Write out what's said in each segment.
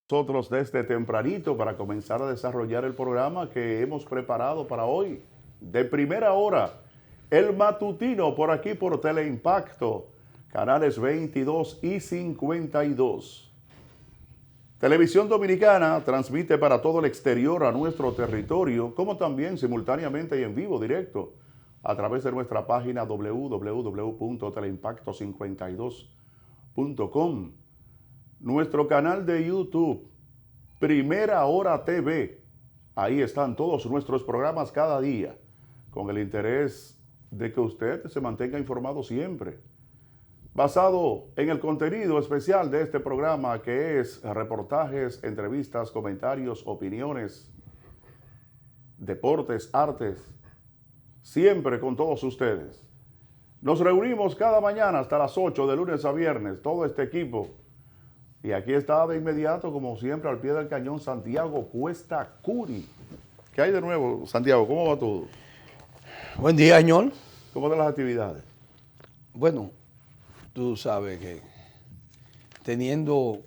Nosotros desde tempranito para comenzar a desarrollar el programa que hemos preparado para hoy. De primera hora, el matutino por aquí por Teleimpacto, canales 22 y 52. Televisión Dominicana transmite para todo el exterior a nuestro territorio, como también simultáneamente y en vivo directo a través de nuestra página www.teleimpacto52.com. Nuestro canal de YouTube, Primera Hora TV. Ahí están todos nuestros programas cada día, con el interés de que usted se mantenga informado siempre. Basado en el contenido especial de este programa, que es reportajes, entrevistas, comentarios, opiniones, deportes, artes, siempre con todos ustedes. Nos reunimos cada mañana hasta las 8 de lunes a viernes, todo este equipo. Y aquí está de inmediato, como siempre, al pie del cañón, Santiago Cuesta Curi. ¿Qué hay de nuevo, Santiago? ¿Cómo va todo? Buen día, señor. ¿Cómo van las actividades? Bueno, tú sabes que teniendo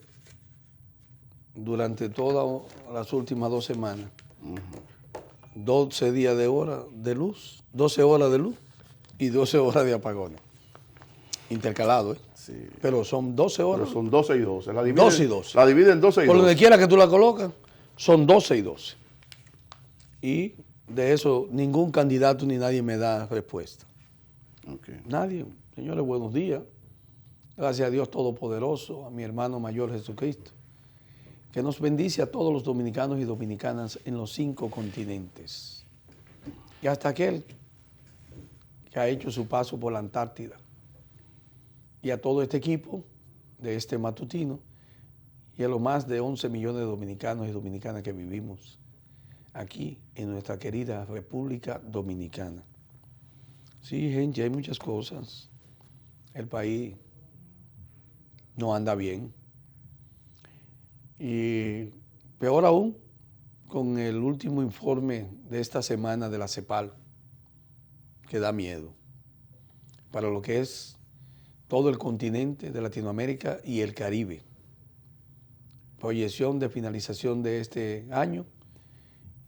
durante todas las últimas 2 semanas 12 días de hora de luz, 12 horas de luz y 12 horas de apagones. Intercalado, ¿eh? Sí. Pero son 12 horas. Pero son 12 y 12. La dividen, 12 y 12. La dividen en 12 y Por 12. donde quiera que tú la colocas, son 12 y 12. Y de eso ningún candidato ni nadie me da respuesta. Okay. Nadie. Señores, buenos días. Gracias a Dios Todopoderoso, a mi hermano mayor Jesucristo, que nos bendice a todos los dominicanos y dominicanas en los 5 continentes. Y hasta aquel que ha hecho su paso por la Antártida. Y a todo este equipo de este matutino y a los más de 11 millones de dominicanos y dominicanas que vivimos aquí en nuestra querida República Dominicana. Sí, gente, hay muchas cosas. El país no anda bien. Y peor aún, con el último informe de esta semana de la CEPAL, que da miedo para lo que es todo el continente de Latinoamérica y el Caribe. Proyección de finalización de este año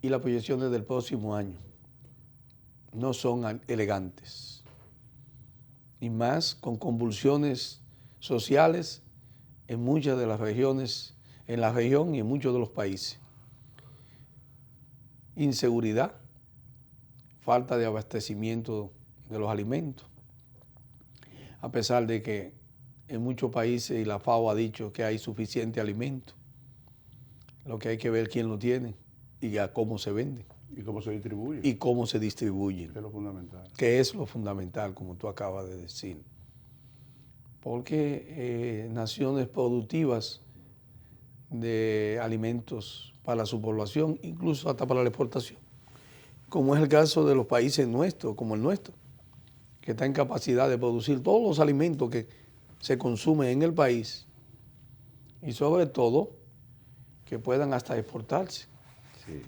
y las proyecciones del próximo año no son elegantes. Y más con convulsiones sociales en muchas de las regiones, en la región y en muchos de los países. Inseguridad, falta de abastecimiento de los alimentos, a pesar de que en muchos países, y la FAO ha dicho que hay suficiente alimento, lo que hay que ver quién lo tiene y a cómo se vende. ¿Y cómo se distribuye? Y cómo se distribuye. ¿Qué es lo fundamental? Que es lo fundamental, como tú acabas de decir. Porque naciones productivas de alimentos para su población, incluso hasta para la exportación, como es el caso de los países nuestros, como el nuestro, que está en capacidad de producir todos los alimentos que se consumen en el país y sobre todo que puedan hasta exportarse. Sí.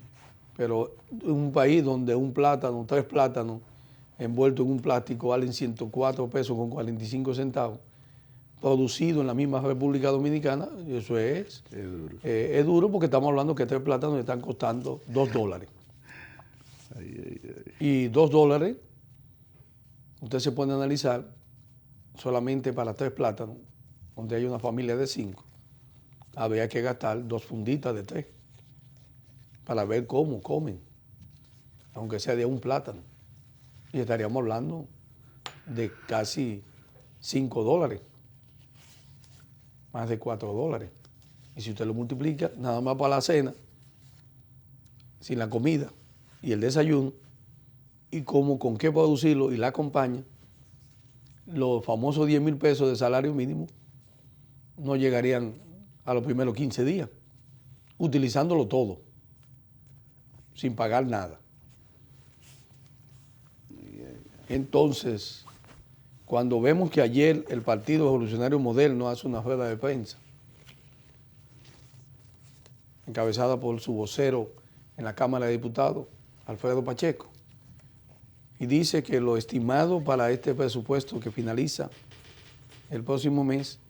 Pero un país donde un plátano, 3 plátanos envueltos en un plástico valen 104 pesos con 45 centavos, producido en la misma República Dominicana, eso es duro. Es duro porque estamos hablando que 3 plátanos están costando $2. Y $2, usted se puede analizar solamente para 3 plátanos, donde hay una familia de 5, habría que gastar 2 funditas de 3 para ver cómo comen, aunque sea de un plátano. Y estaríamos hablando de casi $5, más de $4. Y si usted lo multiplica, nada más para la cena, sin la comida y el desayuno, y cómo, con qué producirlo y la acompaña, los famosos 10,000 pesos de salario mínimo no llegarían a los primeros 15 días, utilizándolo todo, sin pagar nada. Entonces, cuando vemos que ayer el Partido Revolucionario Moderno hace una rueda de prensa, encabezada por su vocero en la Cámara de Diputados, Alfredo Pacheco, y dice que lo estimado para este presupuesto que finaliza el próximo mes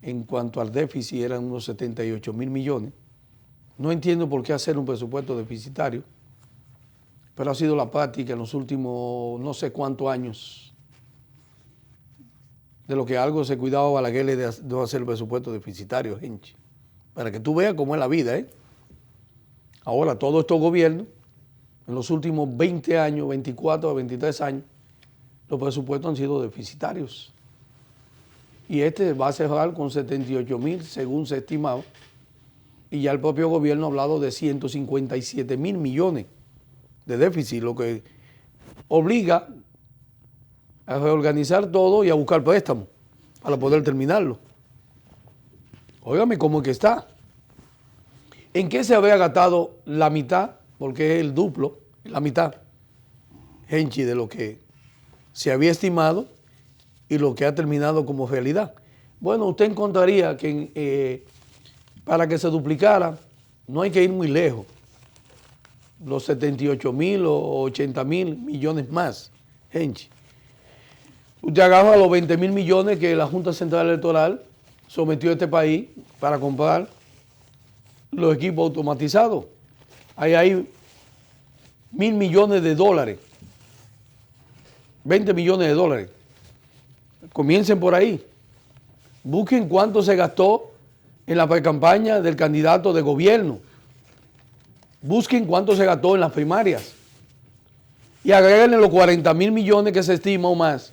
en cuanto al déficit eran unos 78,000 millones. No entiendo por qué hacer un presupuesto deficitario, pero ha sido la práctica en los últimos no sé cuántos años, de lo que algo se cuidaba Balaguer de hacer el presupuesto deficitario, gente. Para que tú veas cómo es la vida, ¿eh? Ahora, todos estos gobiernos, en los últimos 20 años, 24 o 23 años, los presupuestos han sido deficitarios. Y este va a cerrar con 78,000, según se estimaba. Y ya el propio gobierno ha hablado de 157,000 millones de déficit, lo que obliga a reorganizar todo y a buscar préstamos para poder terminarlo. Óigame cómo es que está. ¿En qué se había gastado la mitad? Porque es el duplo, la mitad, Henchi, de lo que se había estimado y lo que ha terminado como realidad. Bueno, usted encontraría que para que se duplicara no hay que ir muy lejos. Los 78,000 o 80,000 millones más, Henchi. Usted agarra los 20,000 millones que la Junta Central Electoral sometió a este país para comprar los equipos automatizados. Ahí hay 1,000 millones de dólares, 20 millones de dólares. Comiencen por ahí. Busquen cuánto se gastó en la precampaña del candidato de gobierno. Busquen cuánto se gastó en las primarias. Y agréguenle los 40,000 millones que se estima o más,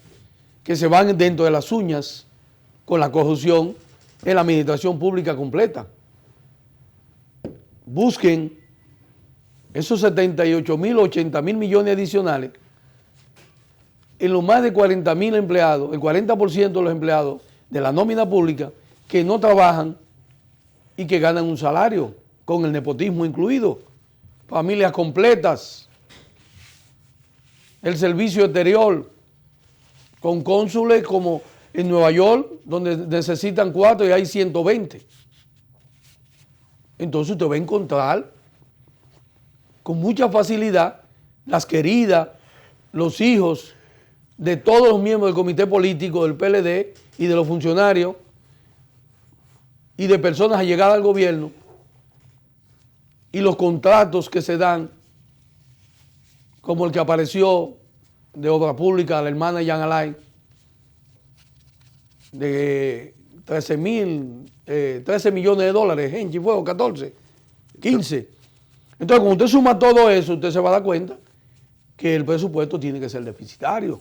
que se van dentro de las uñas con la corrupción en la administración pública completa. Busquen esos 78,000 o 80,000 millones adicionales en los más de 40,000 empleados, el 40% de los empleados de la nómina pública que no trabajan y que ganan un salario, con el nepotismo incluido, familias completas, el servicio exterior, con cónsules como en Nueva York, donde necesitan 4 y hay 120. Entonces usted va a encontrar con mucha facilidad las queridas, los hijos de todos los miembros del comité político del PLD y de los funcionarios y de personas allegadas al gobierno y los contratos que se dan, como el que apareció de obra pública, la hermana Jean Alain, de 13 millones de dólares, Henchi, fue 14, 15. Entonces, cuando usted suma todo eso, usted se va a dar cuenta que el presupuesto tiene que ser deficitario.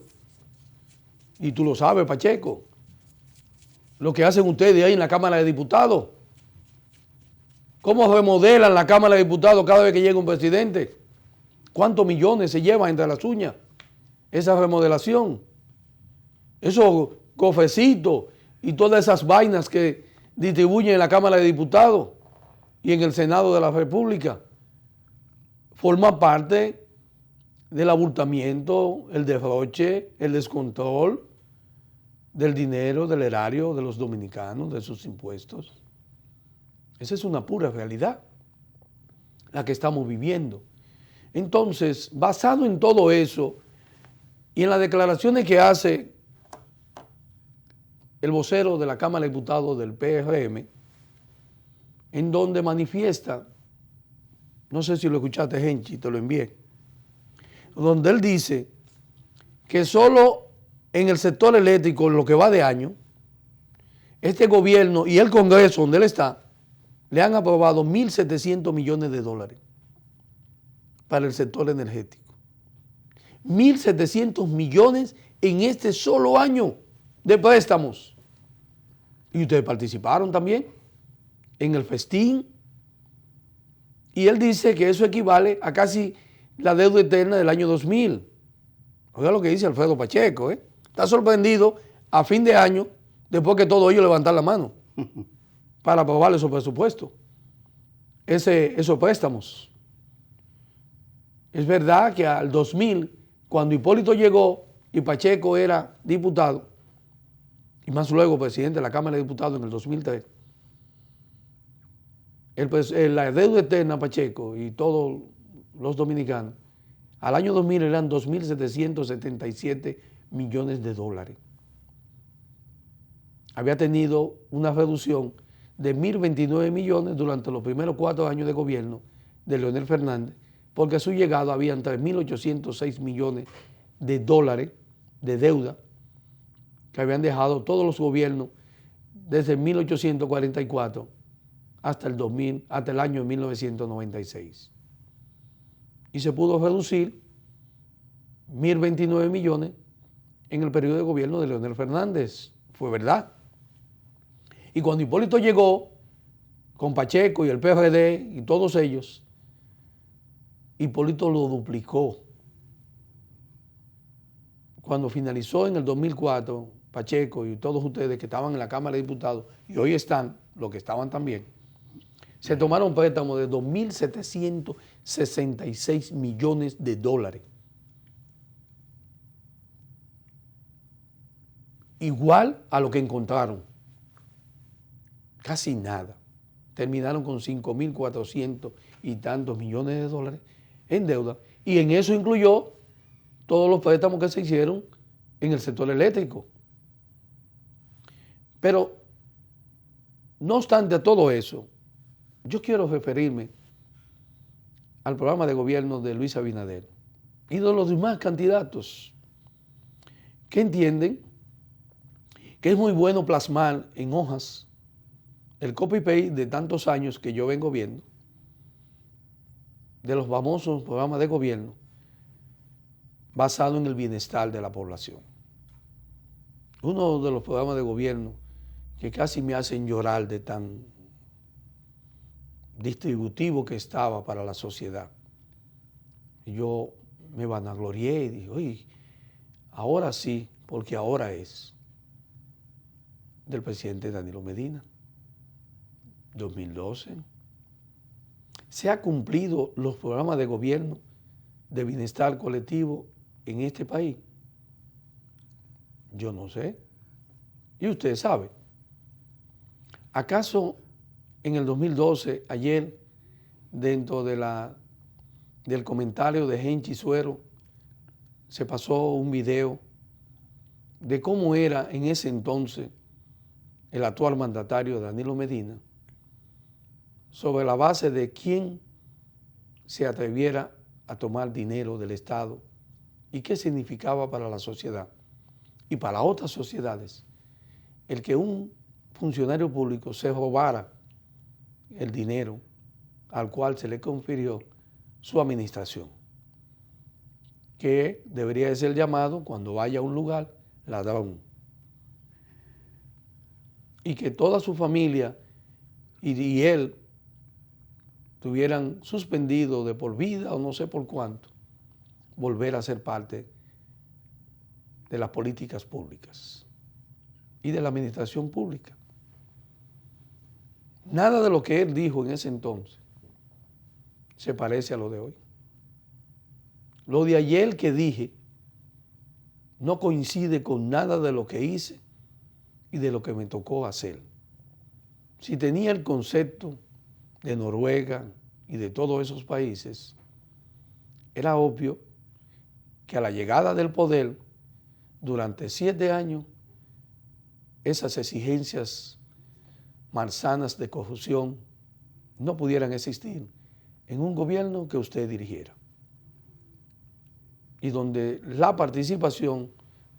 Y tú lo sabes, Pacheco. Lo que hacen ustedes ahí en la Cámara de Diputados. ¿Cómo remodelan la Cámara de Diputados cada vez que llega un presidente? ¿Cuántos millones se llevan entre las uñas esa remodelación? Esos cofrecitos y todas esas vainas que distribuyen en la Cámara de Diputados y en el Senado de la República forma parte del abultamiento, el derroche, el descontrol del dinero, del erario de los dominicanos, de sus impuestos. Esa es una pura realidad, la que estamos viviendo. Entonces, basado en todo eso y en las declaraciones que hace el vocero de la Cámara de Diputados del PRM, en donde manifiesta, no sé si lo escuchaste, Henchi, te lo envié, donde él dice que solo en el sector eléctrico, en lo que va de año, este gobierno y el Congreso donde él está, le han aprobado 1.700 millones de dólares para el sector energético. 1.700 millones en este solo año de préstamos. Y ustedes participaron también en el festín. Y él dice que eso equivale a casi la deuda eterna del año 2000. Oiga lo que dice Alfredo Pacheco, ¿eh? Está sorprendido a fin de año, después que todos ellos levantan la mano para aprobar esos presupuestos, esos préstamos. Es verdad que al 2000, cuando Hipólito llegó y Pacheco era diputado, y más luego presidente de la Cámara de Diputados en el 2003, la deuda eterna Pacheco y todos los dominicanos, al año 2000 eran 2.777 millones de dólares. había tenido una reducción de 1.029 millones durante los primeros 4 años de gobierno de Leonel Fernández, porque a su llegada habían 3.806 millones de dólares de deuda que habían dejado todos los gobiernos desde 1844 hasta el año 1996. Y se pudo reducir 1.029 millones en el periodo de gobierno de Leonel Fernández. Fue verdad. Y cuando Hipólito llegó con Pacheco y el PRD y todos ellos, Hipólito lo duplicó. Cuando finalizó en el 2004, Pacheco y todos ustedes que estaban en la Cámara de Diputados, y hoy están, los que estaban también, se tomaron préstamos de 2.766 millones de dólares. Igual a lo que encontraron. Casi nada. Terminaron con 5.400 y tantos millones de dólares en deuda. Y en eso incluyó todos los préstamos que se hicieron en el sector eléctrico. Pero, no obstante a todo eso, yo quiero referirme al programa de gobierno de Luis Abinader y de los demás candidatos que entienden que es muy bueno plasmar en hojas el copy-paste de tantos años que yo vengo viendo, de los famosos programas de gobierno basado en el bienestar de la población. Uno de los programas de gobierno que casi me hacen llorar de tan distributivo que estaba para la sociedad. Y yo me vanaglorié y dije, oye, ahora sí, porque ahora es del presidente Danilo Medina, 2012. ¿Se ha cumplido los programas de gobierno de bienestar colectivo en este país? Yo no sé. Y usted sabe. ¿Acaso en el 2012, ayer, dentro del comentario de Genchi Suero, se pasó un video de cómo era en ese entonces el actual mandatario Danilo Medina, sobre la base de quién se atreviera a tomar dinero del Estado y qué significaba para la sociedad y para otras sociedades el que un funcionario público se robara el dinero al cual se le confirió su administración, que debería de ser llamado cuando vaya a un lugar ladrón, y que toda su familia y él tuvieran suspendido de por vida o no sé por cuánto, volver a ser parte de las políticas públicas y de la administración pública. Nada de lo que él dijo en ese entonces se parece a lo de hoy. Lo de ayer que dije no coincide con nada de lo que hice y de lo que me tocó hacer. Si tenía el concepto de Noruega y de todos esos países, era obvio que a la llegada del poder, durante 7 años, esas exigencias malsanas de corrupción no pudieran existir en un gobierno que usted dirigiera y donde la participación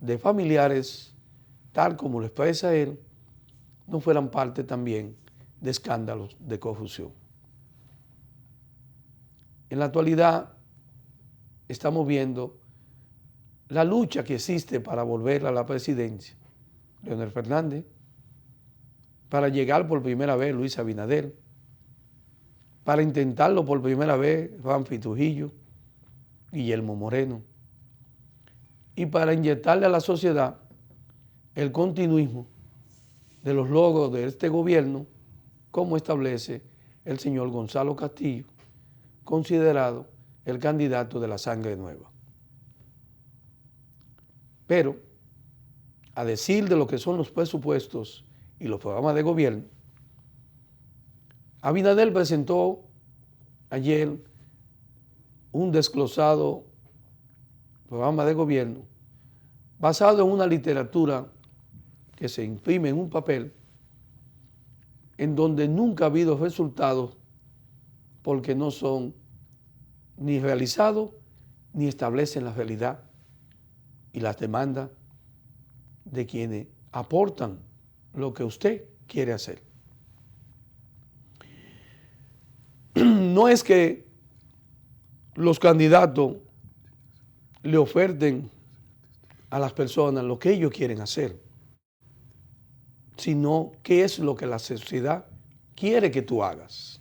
de familiares, tal como lo expresa él, no fueran parte también de escándalos de corrupción. En la actualidad estamos viendo la lucha que existe para volver a la presidencia, Leonel Fernández, para llegar por primera vez Luis Abinader, para intentarlo por primera vez Ramfi Trujillo, Guillermo Moreno, y para inyectarle a la sociedad el continuismo de los logros de este gobierno, como establece el señor Gonzalo Castillo, considerado el candidato de la sangre nueva. Pero, a decir de lo que son los presupuestos y los programas de gobierno, Abinader presentó ayer un desglosado programa de gobierno basado en una literatura que se imprime en un papel en donde nunca ha habido resultados porque no son ni realizados ni establecen la realidad y las demandas de quienes aportan lo que usted quiere hacer. No es que los candidatos le oferten a las personas lo que ellos quieren hacer, sino qué es lo que la sociedad quiere que tú hagas.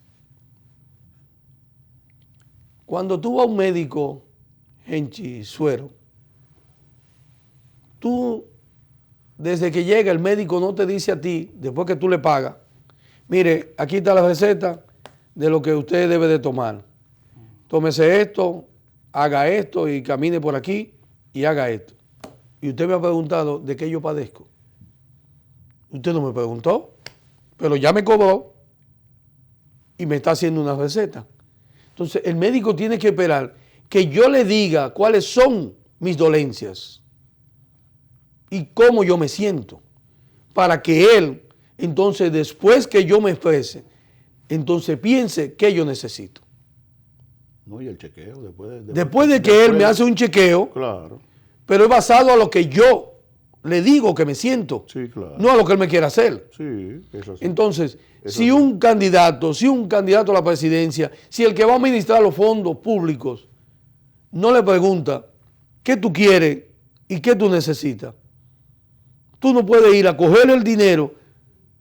Cuando tú vas a un médico, Henchi Suero, tú, desde que llega el médico no te dice a ti, después que tú le pagas, mire, aquí está la receta de lo que usted debe de tomar. Tómese esto, haga esto y camine por aquí y haga esto. Y usted me ha preguntado de qué yo padezco. Usted no me preguntó, pero ya me cobró y me está haciendo una receta. Entonces, el médico tiene que esperar que yo le diga cuáles son mis dolencias y cómo yo me siento, para que él, entonces, después que yo me exprese, entonces piense qué yo necesito. No, y el chequeo, después de que él me hace un chequeo, claro, pero es basado a lo que yo le digo que me siento, sí, claro, no a lo que él me quiere hacer. Sí, eso sí. Entonces, Eso si sí. un candidato a la presidencia, si el que va a administrar los fondos públicos no le pregunta qué tú quieres y qué tú necesitas, tú no puedes ir a coger el dinero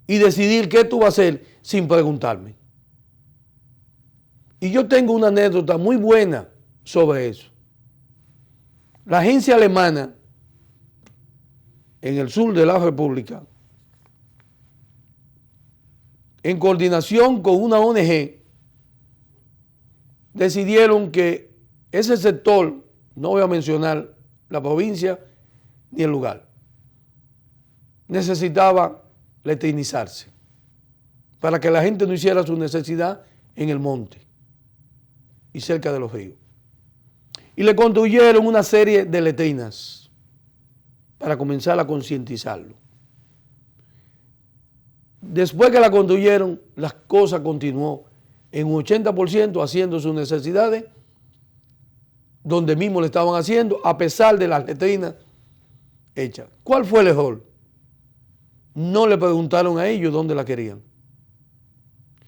y decidir qué tú vas a hacer sin preguntarme. Y yo tengo una anécdota muy buena sobre eso. La agencia alemana en el sur de la República, en coordinación con una ONG, decidieron que ese sector, no voy a mencionar la provincia ni el lugar, necesitaba letrinizarse para que la gente no hiciera su necesidad en el monte y cerca de los ríos. Y le construyeron una serie de letrinas para comenzar a concientizarlo. Después que la construyeron, las cosas continuó en un 80% haciendo sus necesidades donde mismo le estaban haciendo, a pesar de las letrinas hechas. ¿Cuál fue el error? No le preguntaron a ellos dónde la querían.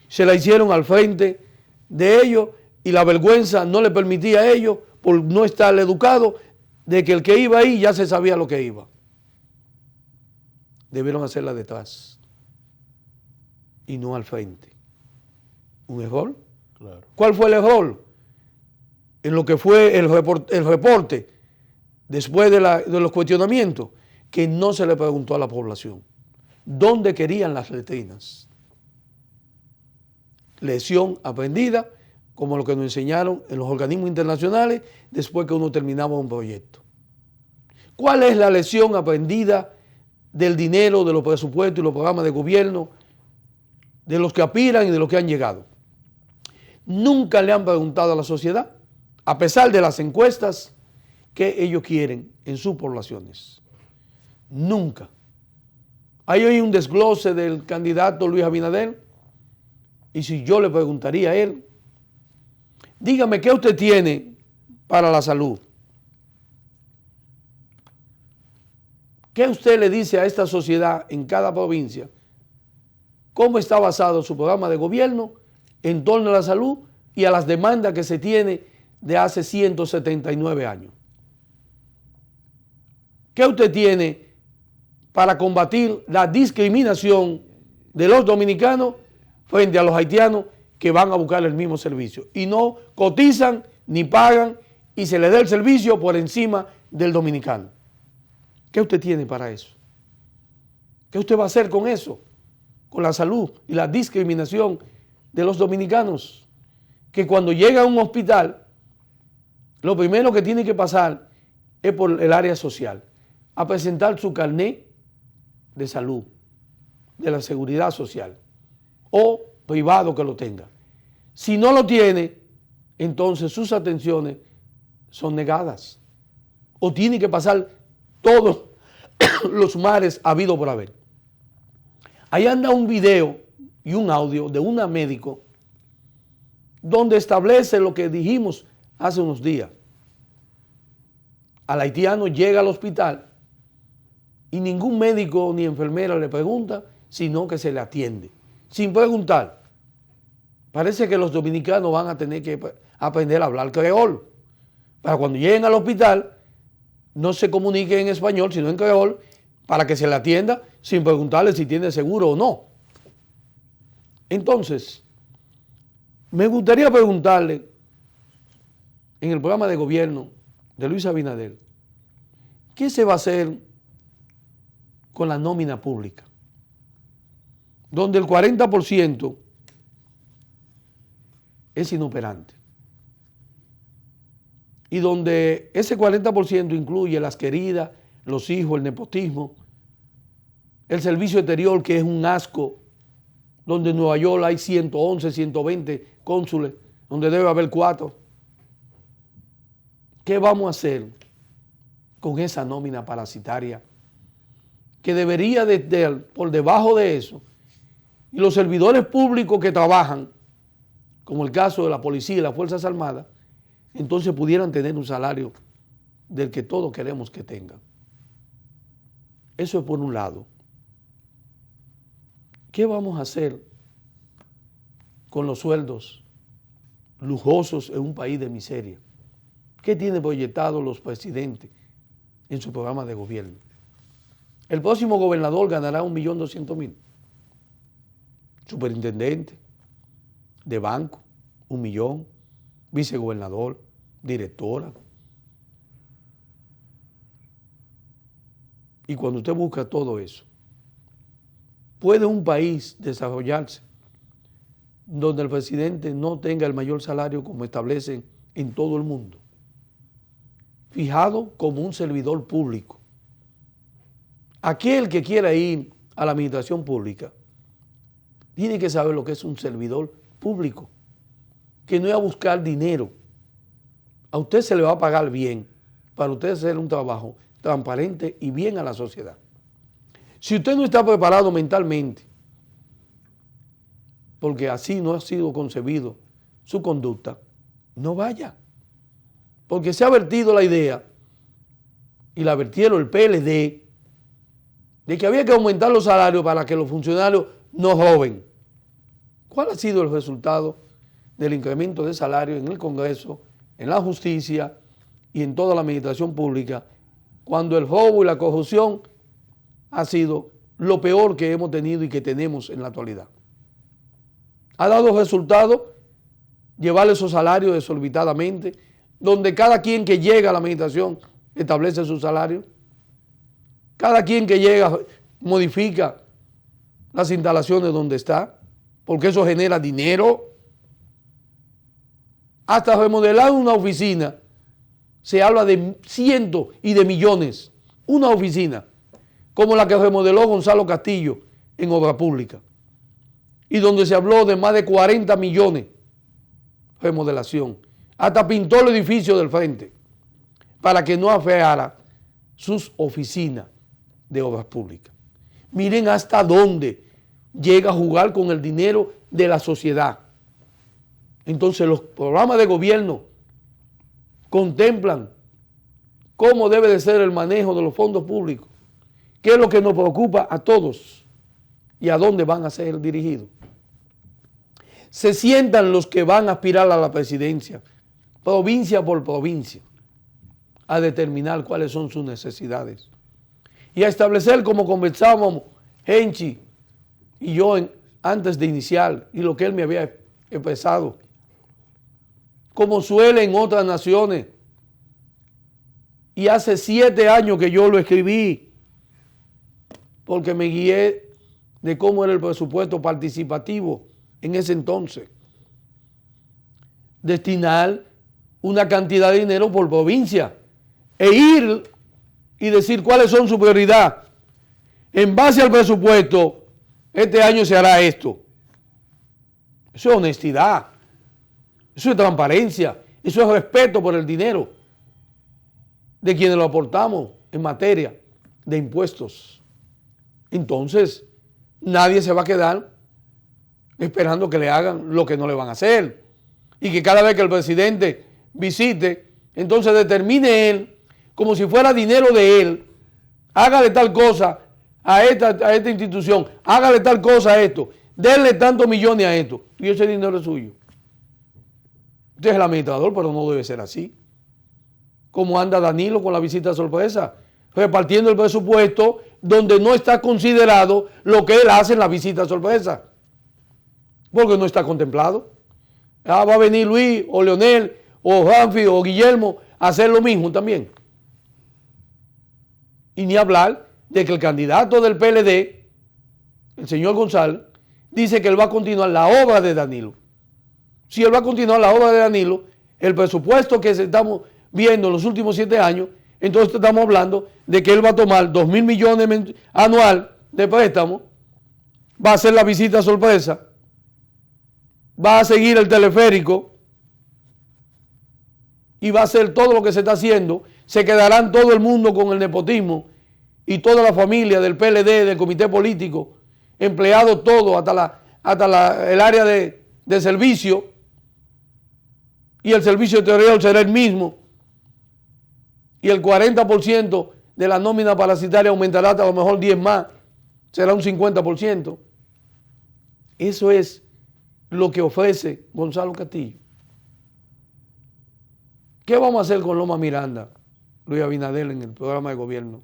Se la hicieron al frente de ellos y la vergüenza no le permitía a ellos, por no estar educado, de que el que iba ahí ya se sabía lo que iba. Debieron hacerla detrás y no al frente. ¿Un error? Claro. ¿Cuál fue el error? En lo que fue el reporte después de los cuestionamientos, que no se le preguntó a la población dónde querían las letrinas. Lección aprendida, como lo que nos enseñaron en los organismos internacionales después que uno terminaba un proyecto. ¿Cuál es la lección aprendida del dinero, de los presupuestos y los programas de gobierno, de los que aspiran y de los que han llegado? Nunca le han preguntado a la sociedad, a pesar de las encuestas, qué ellos quieren en sus poblaciones. Nunca. Hay hoy un desglose del candidato Luis Abinader, y si yo le preguntaría a él, dígame qué usted tiene para la salud. ¿Qué usted le dice a esta sociedad en cada provincia? ¿Cómo está basado su programa de gobierno en torno a la salud y a las demandas que se tiene de hace 179 años? ¿Qué usted tiene para combatir la discriminación de los dominicanos frente a los haitianos que van a buscar el mismo servicio y no cotizan ni pagan y se les da el servicio por encima del dominicano? ¿Qué usted tiene para eso? ¿Qué usted va a hacer con eso? Con la salud y la discriminación de los dominicanos, que cuando llega a un hospital, lo primero que tiene que pasar es por el área social, a presentar su carnet de salud, de la seguridad social, o privado que lo tenga. Si no lo tiene, entonces sus atenciones son negadas, o tiene que pasar todo los mares habido por haber. Ahí anda un video y un audio de una médico donde establece lo que dijimos hace unos días. Al haitiano llega al hospital y ningún médico ni enfermera le pregunta, sino que se le atiende, sin preguntar. Parece que los dominicanos van a tener que aprender a hablar creol, para cuando lleguen al hospital no se comuniquen en español, sino en creol, para que se le atienda sin preguntarle si tiene seguro o no. Entonces, me gustaría preguntarle en el programa de gobierno de Luis Abinader, ¿qué se va a hacer con la nómina pública? Donde el 40% es inoperante. Y donde ese 40% incluye las queridas, los hijos, el nepotismo, el servicio exterior, que es un asco, donde en Nueva York hay 111, 120 cónsules, donde debe haber 4. ¿Qué vamos a hacer con esa nómina parasitaria que debería de por debajo de eso? Y los servidores públicos que trabajan, como el caso de la policía y las Fuerzas Armadas, entonces pudieran tener un salario del que todos queremos que tengan. Eso es por un lado. ¿Qué vamos a hacer con los sueldos lujosos en un país de miseria? ¿Qué tienen proyectado los presidentes en su programa de gobierno? El próximo gobernador ganará 1.200.000. Superintendente de banco, 1 millón. Vicegobernador, directora. Y cuando usted busca todo eso, ¿puede un país desarrollarse donde el presidente no tenga el mayor salario como establecen en todo el mundo? Fijado como un servidor público. Aquel que quiera ir a la administración pública tiene que saber lo que es un servidor público, que no es a buscar dinero. A usted se le va a pagar bien para usted hacer un trabajo transparente y bien a la sociedad. Si usted no está preparado mentalmente, porque así no ha sido concebido su conducta, no vaya. Porque se ha vertido la idea, y la vertieron el PLD, de que había que aumentar los salarios para que los funcionarios no roben. ¿Cuál ha sido el resultado del incremento de salario en el Congreso, en la justicia y en toda la administración pública, cuando el robo y la corrupción ha sido lo peor que hemos tenido y que tenemos en la actualidad? Ha dado resultado llevar esos salarios desorbitadamente, donde cada quien que llega a la administración establece su salario, cada quien que llega modifica las instalaciones donde está, porque eso genera dinero. Hasta remodelar una oficina se habla de cientos y de millones. Una oficina como la que remodeló Gonzalo Castillo en Obra Pública, y donde se habló de más de 40 millones remodelación. Hasta pintó el edificio del frente para que no afeara sus oficinas de Obras Públicas. Miren hasta dónde llega a jugar con el dinero de la sociedad. Entonces los programas de gobierno contemplan cómo debe de ser el manejo de los fondos públicos, qué es lo que nos preocupa a todos y a dónde van a ser dirigidos. Se sientan los que van a aspirar a la presidencia, provincia por provincia, a determinar cuáles son sus necesidades y a establecer, como conversábamos Henchi y yo antes de iniciar, y lo que él me había expresado, como suele en otras naciones. Y hace 7 años que yo lo escribí, porque me guié de cómo era el presupuesto participativo en ese entonces. Destinar una cantidad de dinero por provincia e ir y decir cuáles son sus prioridades. En base al presupuesto, este año se hará esto. Eso es honestidad, eso es transparencia, eso es respeto por el dinero de quienes lo aportamos en materia de impuestos. Entonces, nadie se va a quedar esperando que le hagan lo que no le van a hacer. Y que cada vez que el presidente visite, entonces determine él, como si fuera dinero de él, hágale tal cosa a esta institución, hágale tal cosa a esto, denle tantos millones a esto, y ese dinero es suyo. Usted es el administrador, pero no debe ser así. Como anda Danilo con la visita sorpresa, repartiendo el presupuesto donde no está considerado lo que él hace en la visita sorpresa, porque no está contemplado. Va a venir Luis o Leonel o Ramfi o Guillermo a hacer lo mismo también. Y ni hablar de que el candidato del PLD, el señor González, dice que él va a continuar la obra de Danilo. Si él va a continuar la obra de Danilo, el presupuesto que estamos viendo en los últimos 7 años, entonces estamos hablando de que él va a tomar 2.000 millones anual de préstamo, va a hacer la visita sorpresa, va a seguir el teleférico y va a hacer todo lo que se está haciendo. Se quedarán todo el mundo con el nepotismo y toda la familia del PLD, del comité político, empleados todos hasta el área de servicio, y el servicio exterior será el mismo, y el 40% de la nómina parasitaria aumentará hasta a lo mejor 10 más, será un 50%. Eso es lo que ofrece Gonzalo Castillo. ¿Qué vamos a hacer con Loma Miranda, Luis Abinader, en el programa de gobierno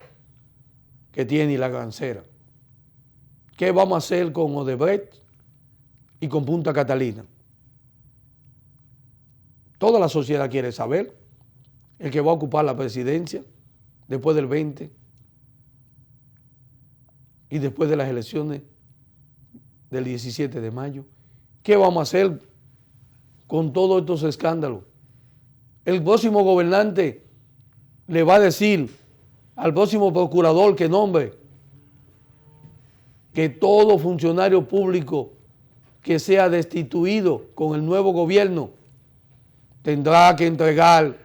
que tiene y la Gancera? ¿Qué vamos a hacer con Odebrecht y con Punta Catalina? Toda la sociedad quiere saber. El que va a ocupar la presidencia después del 20 y después de las elecciones del 17 de mayo. ¿Qué vamos a hacer con todos estos escándalos? El próximo gobernante le va a decir al próximo procurador que nombre que todo funcionario público que sea destituido con el nuevo gobierno tendrá que entregar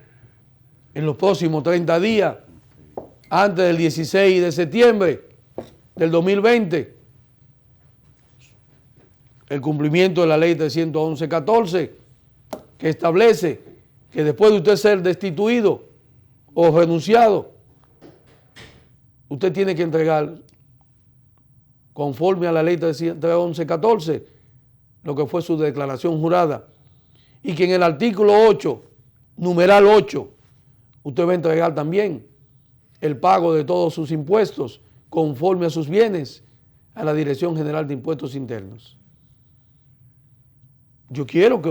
en los próximos 30 días, antes del 16 de septiembre del 2020, el cumplimiento de la ley 311-14, que establece que después de usted ser destituido o renunciado, usted tiene que entregar, conforme a la ley 311-14, lo que fue su declaración jurada, y que en el artículo 8, numeral 8, usted va a entregar también el pago de todos sus impuestos conforme a sus bienes a la Dirección General de Impuestos Internos. Yo quiero que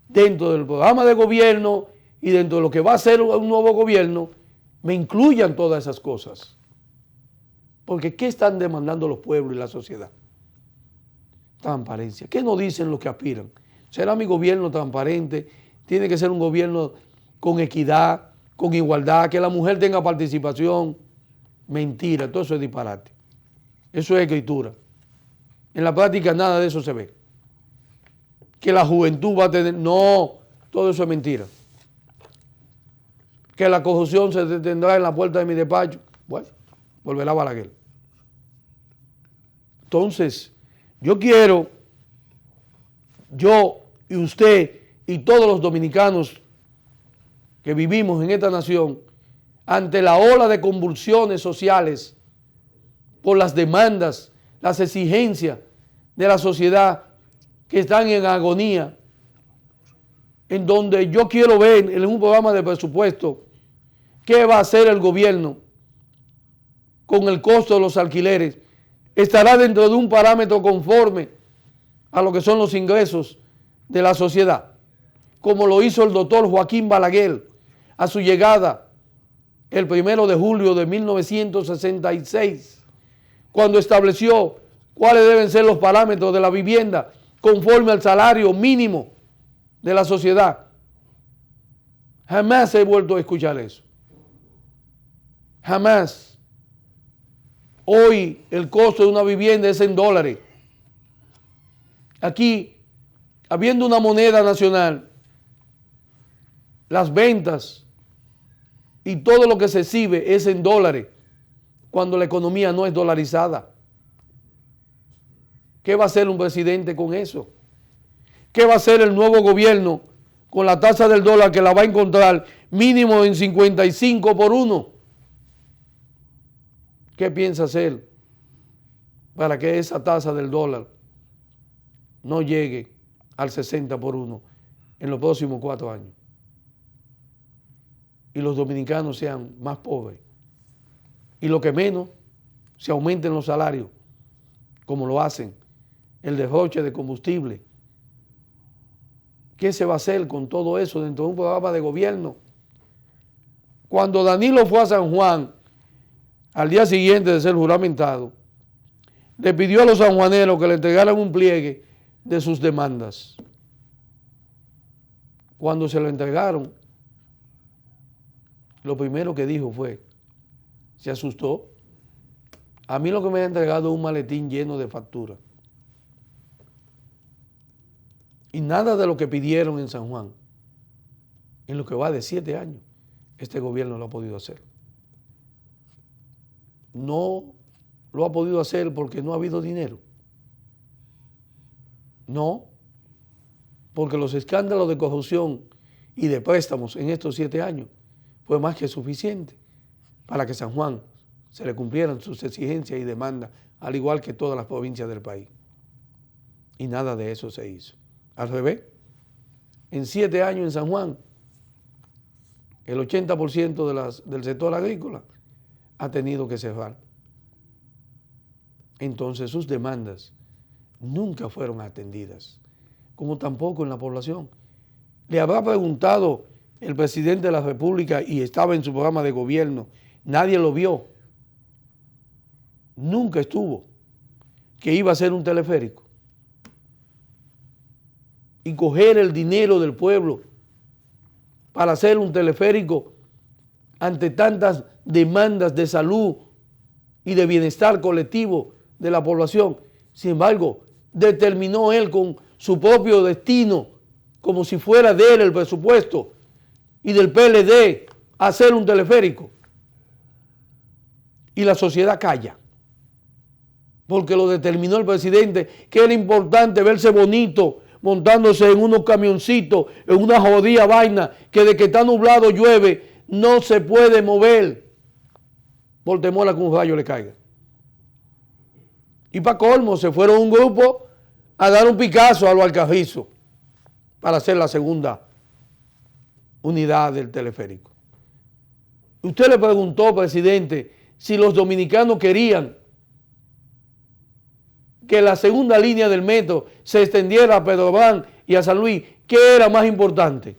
dentro del programa de gobierno y dentro de lo que va a ser un nuevo gobierno, me incluyan todas esas cosas. Porque ¿qué están demandando los pueblos y la sociedad? Transparencia. ¿Qué nos dicen los que aspiran? ¿Será mi gobierno transparente? Tiene que ser un gobierno con equidad, con igualdad, que la mujer tenga participación. Mentira, todo eso es disparate. Eso es escritura. En la práctica nada de eso se ve. Que la juventud va a tener... No, todo eso es mentira. Que la corrupción se detendrá en la puerta de mi despacho. Bueno, volverá Balaguer. Entonces, yo quiero, yo y usted y todos los dominicanos que vivimos en esta nación, ante la ola de convulsiones sociales por las demandas, las exigencias de la sociedad que están en agonía, en donde yo quiero ver en un programa de presupuesto qué va a hacer el gobierno con el costo de los alquileres. Estará dentro de un parámetro conforme a lo que son los ingresos de la sociedad, como lo hizo el doctor Joaquín Balaguer a su llegada el 1 de julio de 1966, cuando estableció cuáles deben ser los parámetros de la vivienda conforme al salario mínimo de la sociedad. Jamás he vuelto a escuchar eso. Jamás. Hoy el costo de una vivienda es en dólares. Aquí, habiendo una moneda nacional, las ventas y todo lo que se exhibe es en dólares. cuando la economía no es dolarizada? ¿Qué va a hacer un presidente con eso? ¿Qué va a hacer el nuevo gobierno con la tasa del dólar que la va a encontrar mínimo en 55 por 1? ¿Qué piensa hacer para que esa tasa del dólar no llegue al 60 por 1 en los próximos 4 años? Y los dominicanos sean más pobres. Y lo que menos, se aumenten los salarios, como lo hacen, el derroche de combustible. ¿Qué se va a hacer con todo eso dentro de un programa de gobierno? Cuando Danilo fue a San Juan, al día siguiente de ser juramentado, le pidió a los sanjuaneros que le entregaran un pliegue de sus demandas. Cuando se lo entregaron, lo primero que dijo fue, se asustó. A mí lo que me ha entregado es un maletín lleno de facturas. Y nada de lo que pidieron en San Juan, en lo que va de 7 años, este gobierno lo ha podido hacer. No lo ha podido hacer porque no ha habido dinero. No, porque los escándalos de corrupción y de préstamos en estos 7 años fue más que suficiente para que San Juan se le cumplieran sus exigencias y demandas, al igual que todas las provincias del país. Y nada de eso se hizo. Al revés, en 7 años en San Juan, el 80% del sector agrícola ha tenido que cerrar. Entonces sus demandas nunca fueron atendidas, como tampoco en la población. Le habrá preguntado el presidente de la República y estaba en su programa de gobierno, nadie lo vio, nunca estuvo, que iba a ser un teleférico y coger el dinero del pueblo para hacer un teleférico ante tantas demandas de salud y de bienestar colectivo de la población. Sin embargo, determinó él con su propio destino, como si fuera de él el presupuesto y del PLD, hacer un teleférico. Y la sociedad calla, porque lo determinó el presidente, que era importante verse bonito, montándose en unos camioncitos, en una jodida vaina, que de que está nublado llueve, no se puede mover, por temor a que un rayo le caiga. Y para colmo, se fueron un grupo a dar un Picasso a los Alcarrizos para hacer la segunda unidad del teleférico. Usted le preguntó, presidente, si los dominicanos querían que la segunda línea del metro se extendiera a Pedrobrán y a San Luis. ¿Qué era más importante?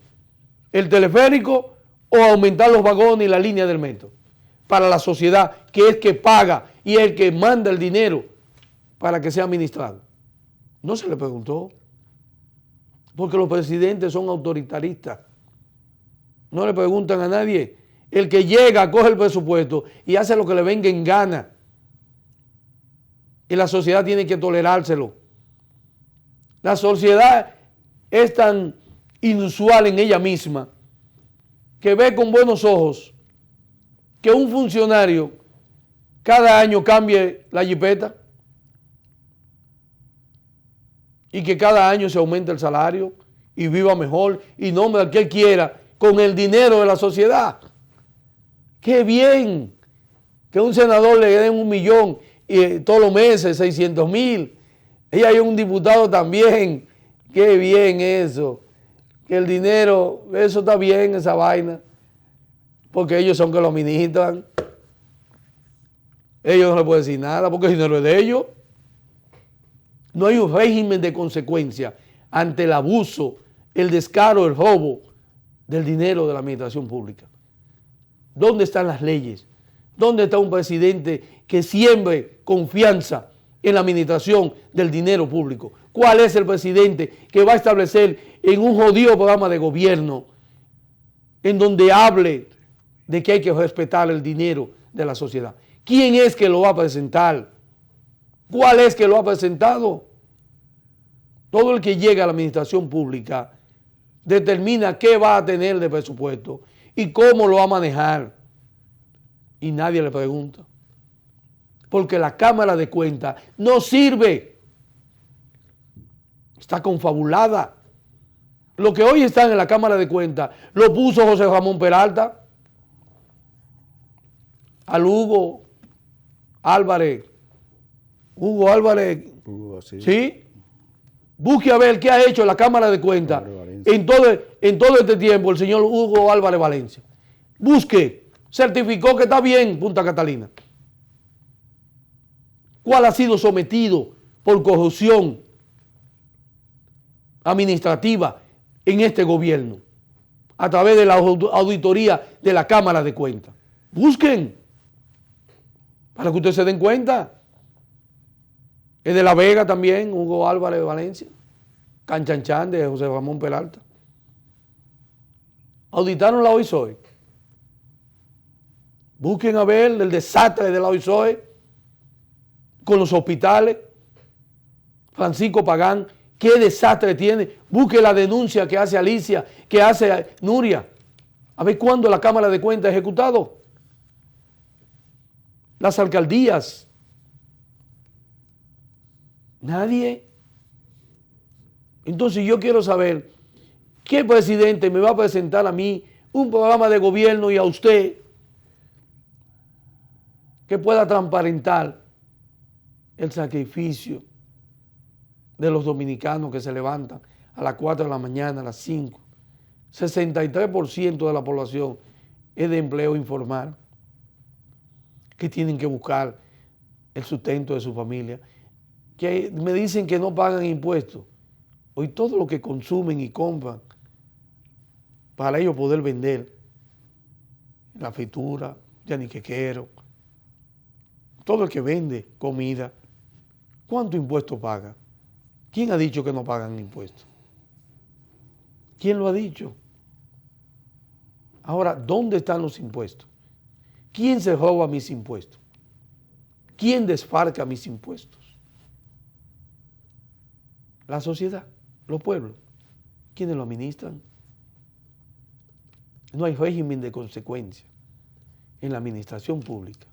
¿El teleférico o aumentar los vagones y la línea del metro? Para la sociedad, que es que paga y es el que manda el dinero para que sea administrado. No se le preguntó, porque los presidentes son autoritaristas. No le preguntan a nadie. El que llega, coge el presupuesto y hace lo que le venga en gana. Y la sociedad tiene que tolerárselo. La sociedad es tan inusual en ella misma que ve con buenos ojos que un funcionario cada año cambie la jipeta y que cada año se aumente el salario y viva mejor y nombre al que él quiera con el dinero de la sociedad. ¡Qué bien! Que un senador le den 1 millón y todos los meses 600,000. Y hay un diputado también. ¡Qué bien eso! Que el dinero, eso está bien, esa vaina. Porque ellos son que lo administran. Ellos no le pueden decir nada porque el dinero es de ellos. No hay un régimen de consecuencia ante el abuso, el descaro, el robo del dinero de la administración pública. ¿Dónde están las leyes? ¿Dónde está un presidente que siembre confianza en la administración del dinero público? ¿Cuál es el presidente que va a establecer en un jodido programa de gobierno en donde hable de que hay que respetar el dinero de la sociedad? ¿Quién es que lo va a presentar? ¿Cuál es que lo ha presentado? Todo el que llega a la administración pública determina qué va a tener de presupuesto y cómo lo va a manejar. Y nadie le pregunta. porque la Cámara de Cuentas no sirve. Está confabulada. Lo que hoy está en la Cámara de Cuentas lo puso José Ramón Peralta, al Hugo Álvarez. ¿Sí? Busque a ver qué ha hecho la Cámara de Cuentas en todo este tiempo el señor Hugo Álvarez Valencia. Busque, certificó que está bien Punta Catalina. ¿Cuál ha sido sometido por corrupción administrativa en este gobierno a través de la auditoría de la Cámara de Cuentas? Busquen para que ustedes se den cuenta. Es de La Vega también, Hugo Álvarez Valencia, Canchanchan de José Ramón Peralta. Auditaron la OISOE. Busquen a ver el desastre de la OISOE con los hospitales. Francisco Pagán, qué desastre tiene. Busque la denuncia que hace Alicia, que hace Nuria. A ver cuándo la Cámara de Cuentas ha ejecutado. Las alcaldías. Nadie. Entonces yo quiero saber qué presidente me va a presentar a mí un programa de gobierno y a usted que pueda transparentar el sacrificio de los dominicanos que se levantan a las 4 de la mañana, a las 5. 63% de la población es de empleo informal, que tienen que buscar el sustento de su familia, que me dicen que no pagan impuestos. Hoy todo lo que consumen y compran para ellos poder vender, la fritura, yaniquequero, todo el que vende comida, ¿cuánto impuesto paga? ¿Quién ha dicho que no pagan impuestos? ¿Quién lo ha dicho? Ahora, ¿dónde están los impuestos? ¿Quién se roba mis impuestos? ¿Quién desfalca mis impuestos? La sociedad, los pueblos. ¿Quiénes lo administran? No hay régimen de consecuencia en la administración pública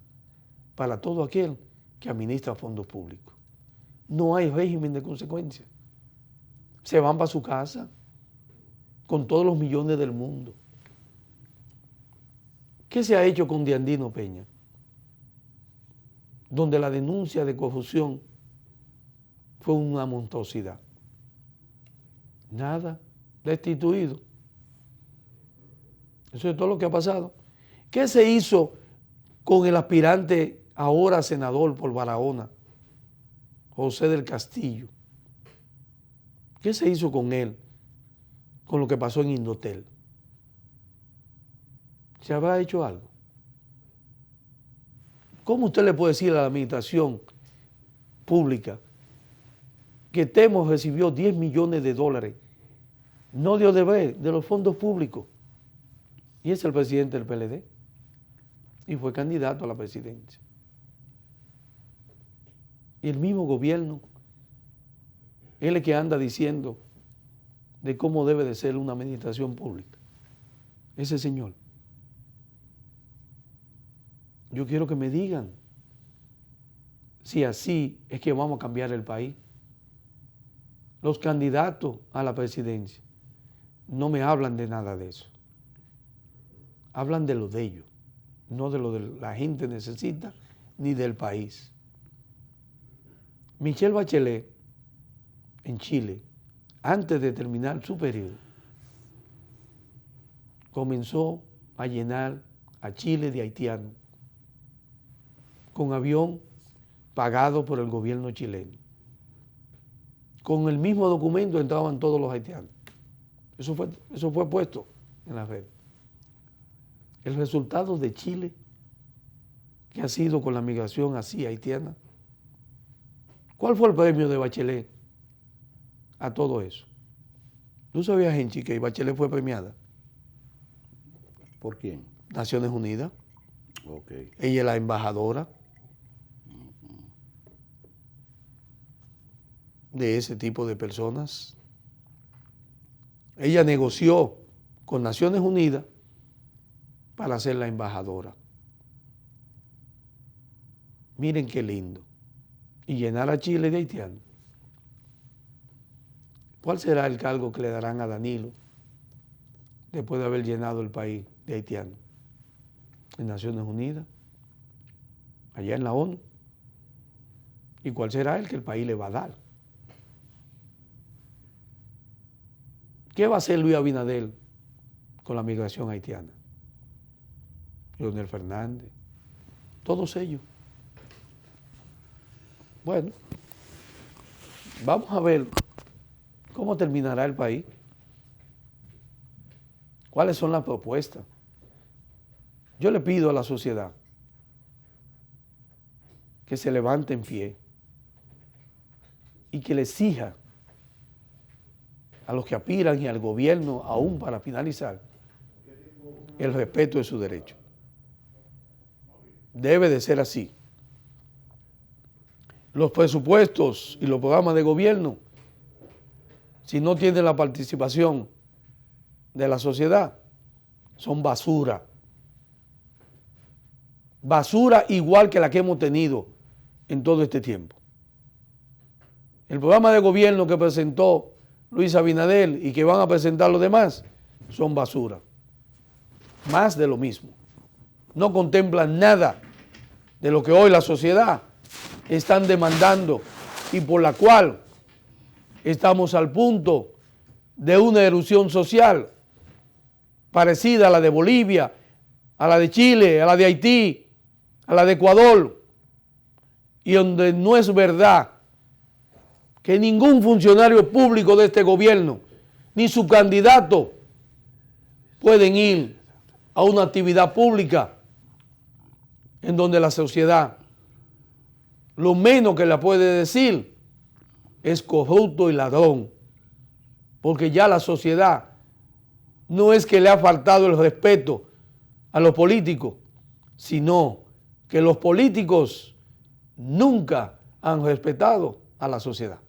para todo aquel que administra fondos públicos. No hay régimen de consecuencia. Se van para su casa con todos los millones del mundo. ¿Qué se ha hecho con Diandino Peña? Donde la denuncia de corrupción fue una monstruosidad. Nada, destituido. Eso es todo lo que ha pasado. ¿Qué se hizo con el aspirante ahora senador por Barahona, José del Castillo? ¿Qué se hizo con él? Con lo que pasó en Indotel. ¿Se habrá hecho algo? ¿Cómo usted le puede decir a la administración pública que Temos recibió 10 millones de dólares, no de Odebrecht, de los fondos públicos? Y es el presidente del PLD y fue candidato a la presidencia. Y el mismo gobierno, él es el que anda diciendo de cómo debe de ser una administración pública. Ese señor. Yo quiero que me digan si así es que vamos a cambiar el país. Los candidatos a la presidencia no me hablan de nada de eso. Hablan de lo de ellos, no de lo que la gente necesita ni del país. Michelle Bachelet, en Chile, antes de terminar su periodo, comenzó a llenar a Chile de haitianos con avión pagado por el gobierno chileno. Con el mismo documento entraban todos los haitianos. Eso fue puesto en la red. El resultado de Chile, que ha sido con la migración así haitiana, ¿cuál fue el premio de Bachelet a todo eso? ¿Tú sabías, Henchi, que Bachelet fue premiada? ¿Por quién? Naciones Unidas. Okay. Ella es la embajadora de ese tipo de personas. Ella negoció con Naciones Unidas para ser la embajadora. Miren qué lindo. Y llenar a Chile de haitianos. ¿Cuál será el cargo que le darán a Danilo después de haber llenado el país de haitianos? En Naciones Unidas, allá en la ONU. ¿Y cuál será el que el país le va a dar? ¿Qué va a hacer Luis Abinader con la migración haitiana? Leonel Fernández, todos ellos. Bueno, vamos a ver cómo terminará el país. ¿Cuáles son las propuestas? Yo le pido a la sociedad que se levante en pie y que le exija a los que aspiran y al gobierno, aún para finalizar, el respeto de sus derechos. Debe de ser así. Los presupuestos y los programas de gobierno, si no tienen la participación de la sociedad, son basura. Basura igual que la que hemos tenido en todo este tiempo. El programa de gobierno que presentó Luis Abinader y que van a presentar los demás son basura. Más de lo mismo. No contemplan nada de lo que hoy la sociedad están demandando y por la cual estamos al punto de una erupción social parecida a la de Bolivia, a la de Chile, a la de Haití, a la de Ecuador, y donde no es verdad que ningún funcionario público de este gobierno ni su candidato pueden ir a una actividad pública en donde la sociedad lo menos que le puede decir es corrupto y ladrón, porque ya la sociedad no es que le ha faltado el respeto a los políticos, sino que los políticos nunca han respetado a la sociedad.